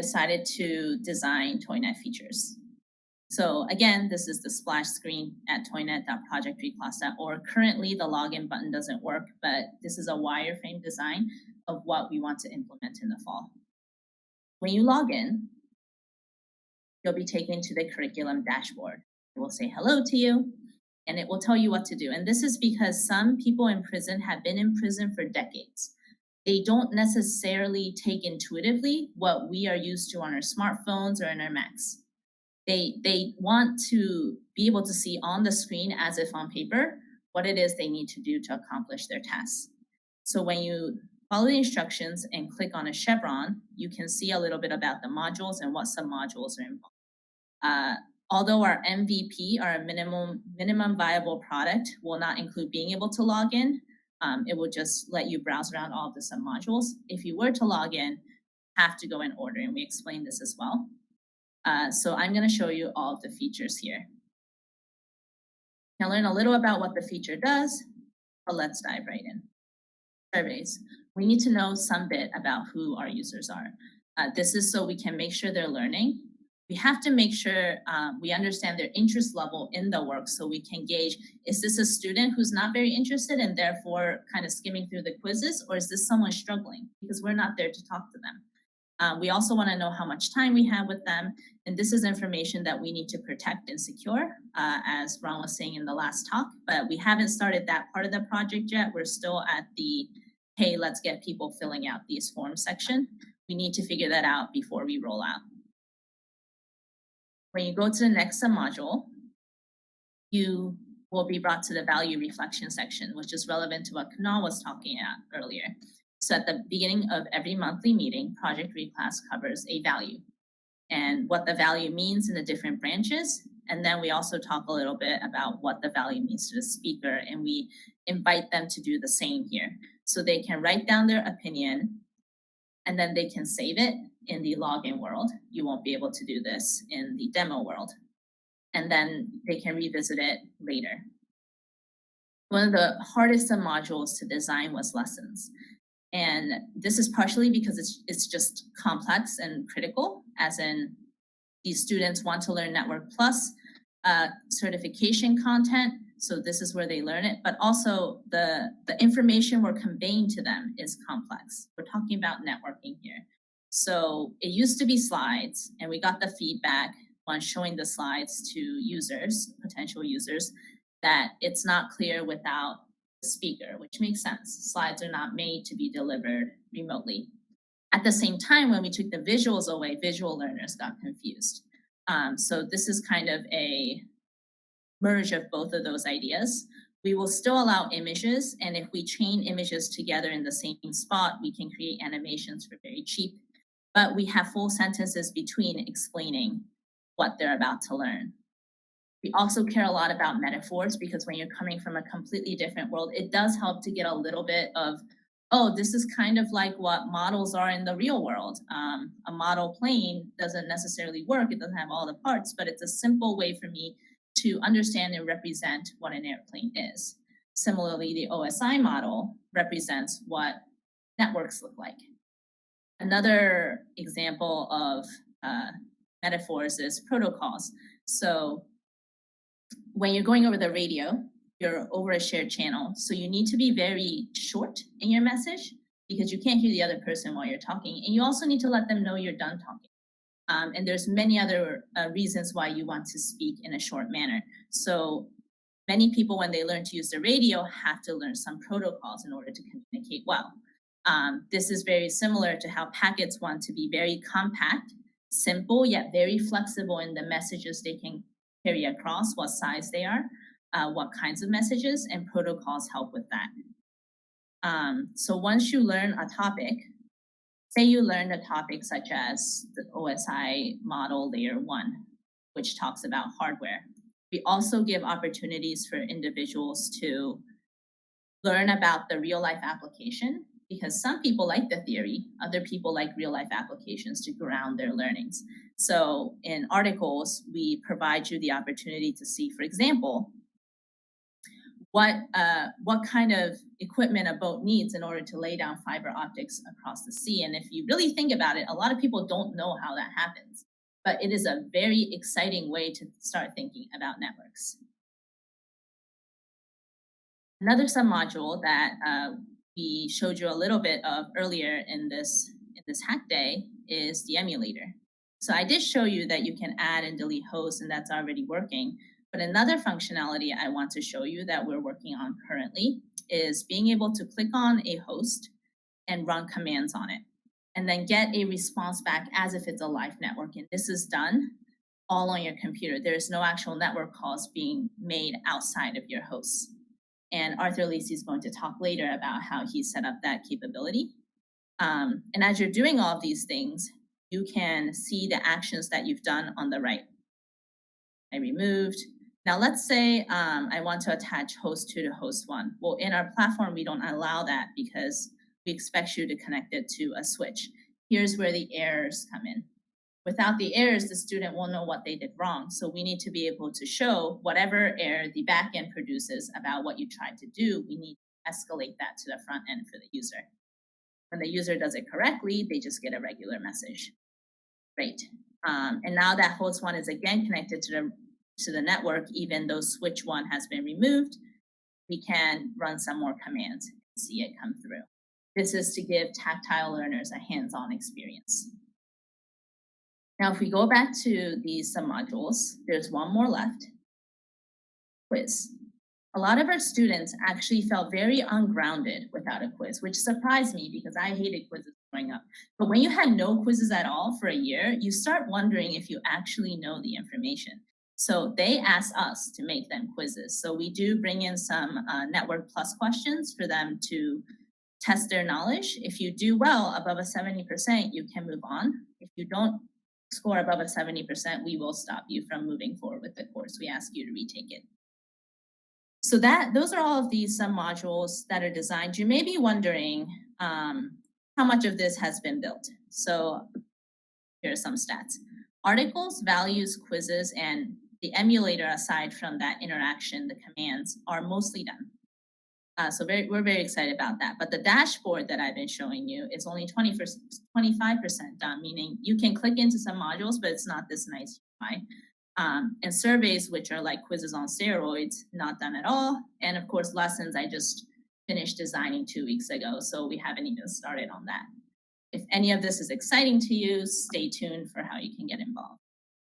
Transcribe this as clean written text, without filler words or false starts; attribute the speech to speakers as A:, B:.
A: decided to design ToyNet Features. So again, this is the splash screen at toynet.projectreclass.org. Currently, the login button doesn't work, but this is a wireframe design of what we want to implement in the fall. When you log in, you'll be taken to the curriculum dashboard. It will say hello to you, and it will tell you what to do. And this is because some people in prison have been in prison for decades. They don't necessarily take intuitively what we are used to on our smartphones or in our Macs. They want to be able to see on the screen as if on paper what it is they need to do to accomplish their tasks. So when you follow the instructions and click on a chevron, you can see a little bit about the modules and what sub-modules are involved. Although our MVP, our minimum viable product, will not include being able to log in, it will just let you browse around all of the sub-modules. If you were to log in, have to go in order, and we explained this as well. So I'm going to show you all of the features here. Now learn a little about what the feature does, but let's dive right in. Surveys. We need to know some bit about who our users are. This is so we can make sure they're learning. We have to make sure we understand their interest level in the work so we can gauge, is this a student who's not very interested and therefore kind of skimming through the quizzes, or is this someone struggling? Because we're not there to talk to them. We also want to know how much time we have with them, and this is information that we need to protect and secure, as Ron was saying in the last talk, but we haven't started that part of the project yet. We're still at the, hey, let's get people filling out these forms section. We need to figure that out before we roll out. When you go to the next submodule, you will be brought to the value reflection section, which is relevant to what Kunal was talking about earlier. So at the beginning of every monthly meeting, Project Reclass covers a value and what the value means in the different branches. And then we also talk a little bit about what the value means to the speaker, and we invite them to do the same here. So they can write down their opinion, and then they can save it in the login world. You won't be able to do this in the demo world. And then they can revisit it later. One of the hardest modules to design was lessons. And this is partially because it's just complex and critical, as in these students want to learn Network Plus certification content. So this is where they learn it, but also the information we're conveying to them is complex. We're talking about networking here. So it used to be slides, and we got the feedback when showing the slides to users, potential users, that it's not clear without the speaker, which makes sense. Slides are not made to be delivered remotely. At the same time, when we took the visuals away, visual learners got confused. So this is kind of a merge of both of those ideas. We will still allow images, and if we chain images together in the same spot, we can create animations for very cheap. But we have full sentences between explaining what they're about to learn. We also care a lot about metaphors, because when you're coming from a completely different world, it does help to get a little bit of, oh, this is kind of like what models are in the real world. A model plane doesn't necessarily work. It doesn't have all the parts, but it's a simple way for me to understand and represent what an airplane is. Similarly, the OSI model represents what networks look like. Another example of metaphors is protocols. So when you're going over the radio, you're over a shared channel. So you need to be very short in your message, because you can't hear the other person while you're talking. And you also need to let them know you're done talking. And there's many other reasons why you want to speak in a short manner. So many people, when they learn to use the radio, have to learn some protocols in order to communicate well. This is very similar to how packets want to be very compact, simple, yet very flexible in the messages they can carry across, what size they are, what kinds of messages, and protocols help with that. So once you learn a topic, say you learn a topic such as the OSI model layer 1, which talks about hardware. We also give opportunities for individuals to learn about the real life application, because some people like the theory, other people like real life applications to ground their learnings. So in articles, we provide you the opportunity to see, for example, what kind of equipment a boat needs in order to lay down fiber optics across the sea. And if you really think about it, a lot of people don't know how that happens, but it is a very exciting way to start thinking about networks. Another submodule that we showed you a little bit of earlier in this hack day is the emulator. So I did show you that you can add and delete hosts, and that's already working. But another functionality I want to show you that we're working on currently is being able to click on a host and run commands on it, and then get a response back as if it's a live network. And this is done all on your computer. There's no actual network calls being made outside of your hosts. And Arthur Lisi is going to talk later about how he set up that capability. And as you're doing all of these things, you can see the actions that you've done on the right. I removed. Now let's say I want to attach host 2 to host 1. Well, in our platform, we don't allow that because we expect you to connect it to a switch. Here's where the errors come in. Without the errors, the student won't know what they did wrong. So we need to be able to show whatever error the backend produces about what you tried to do. We need to escalate that to the front end for the user. When the user does it correctly, they just get a regular message. Great. And now that host 1 is again connected to the network, even though switch 1 has been removed, we can run some more commands and see it come through. This is to give tactile learners a hands-on experience. Now, if we go back to these submodules, there's one more left, quiz. A lot of our students actually felt very ungrounded without a quiz, which surprised me because I hated quizzes growing up. But when you had no quizzes at all for a year, you start wondering if you actually know the information. So they asked us to make them quizzes. So we do bring in some Network Plus questions for them to test their knowledge. If you do well, above a 70%, you can move on. If you don't score above a 70%, we will stop you from moving forward with the course. We ask you to retake it. So those are all of these submodules that are designed. You may be wondering how much of this has been built. So here are some stats. Articles, values, quizzes, and the emulator, aside from that interaction, the commands, are mostly done. So we're very excited about that. But the dashboard that I've been showing you is only 25% done, meaning you can click into some modules, but it's not this nice UI. And surveys, which are like quizzes on steroids, not done at all. And of course, lessons, I just finished designing 2 weeks ago, so we haven't even started on that. If any of this is exciting to you, stay tuned for how you can get involved.